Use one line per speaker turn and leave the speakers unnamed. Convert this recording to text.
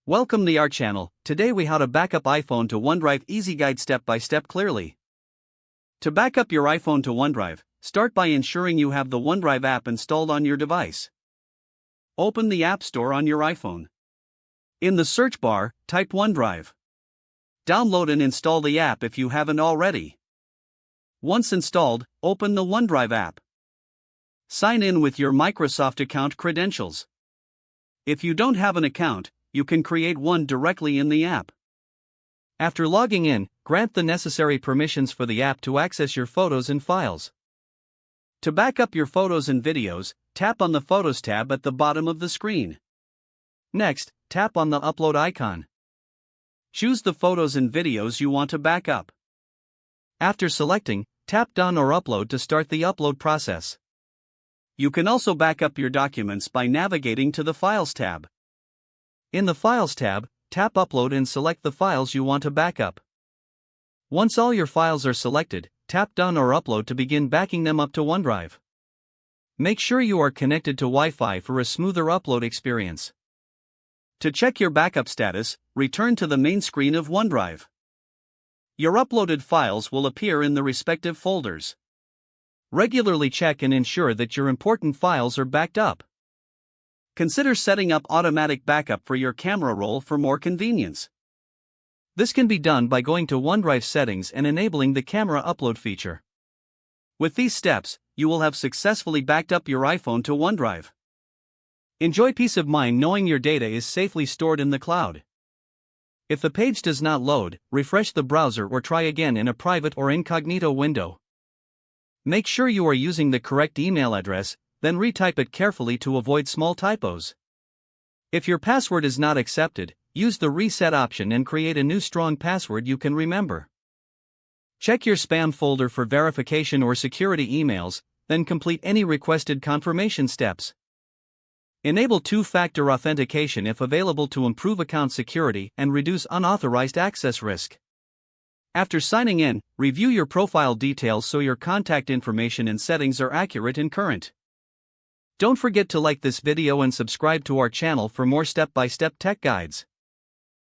Welcome to our channel. Today we how to backup iPhone to OneDrive. Easy guide step by step clearly. To back up your iPhone to OneDrive, start by ensuring you have the OneDrive app installed on your device. Open the App Store on your iPhone. In the search bar, type OneDrive. Download and install the app if you haven't already. Once installed, open the OneDrive app. Sign in with your Microsoft account credentials. If you don't have an account, you can create one directly in the app. After logging in, grant the necessary permissions for the app to access your photos and files. To back up your photos and videos, tap on the Photos tab at the bottom of the screen. Next, tap on the Upload icon. Choose the photos and videos you want to back up. After selecting, tap Done or Upload to start the upload process. You can also back up your documents by navigating to the Files tab. In the Files tab, tap Upload and select the files you want to back up. Once all your files are selected, tap Done or Upload to begin backing them up to OneDrive. Make sure you are connected to Wi-Fi for a smoother upload experience. To check your backup status, return to the main screen of OneDrive. Your uploaded files will appear in the respective folders. Regularly check and ensure that your important files are backed up. Consider setting up automatic backup for your camera roll for more convenience. This can be done by going to OneDrive settings and enabling the camera upload feature. With these steps, you will have successfully backed up your iPhone to OneDrive. Enjoy peace of mind knowing your data is safely stored in the cloud. If the page does not load, refresh the browser or try again in a private or incognito window. Make sure you are using the correct email address, then retype it carefully to avoid small typos. If your password is not accepted, use the reset option and create a new strong password you can remember. Check your spam folder for verification or security emails, then complete any requested confirmation steps. Enable two-factor authentication if available to improve account security and reduce unauthorized access risk. After signing in, review your profile details so your contact information and settings are accurate and current. Don't forget to like this video and subscribe to our channel for more step-by-step tech guides.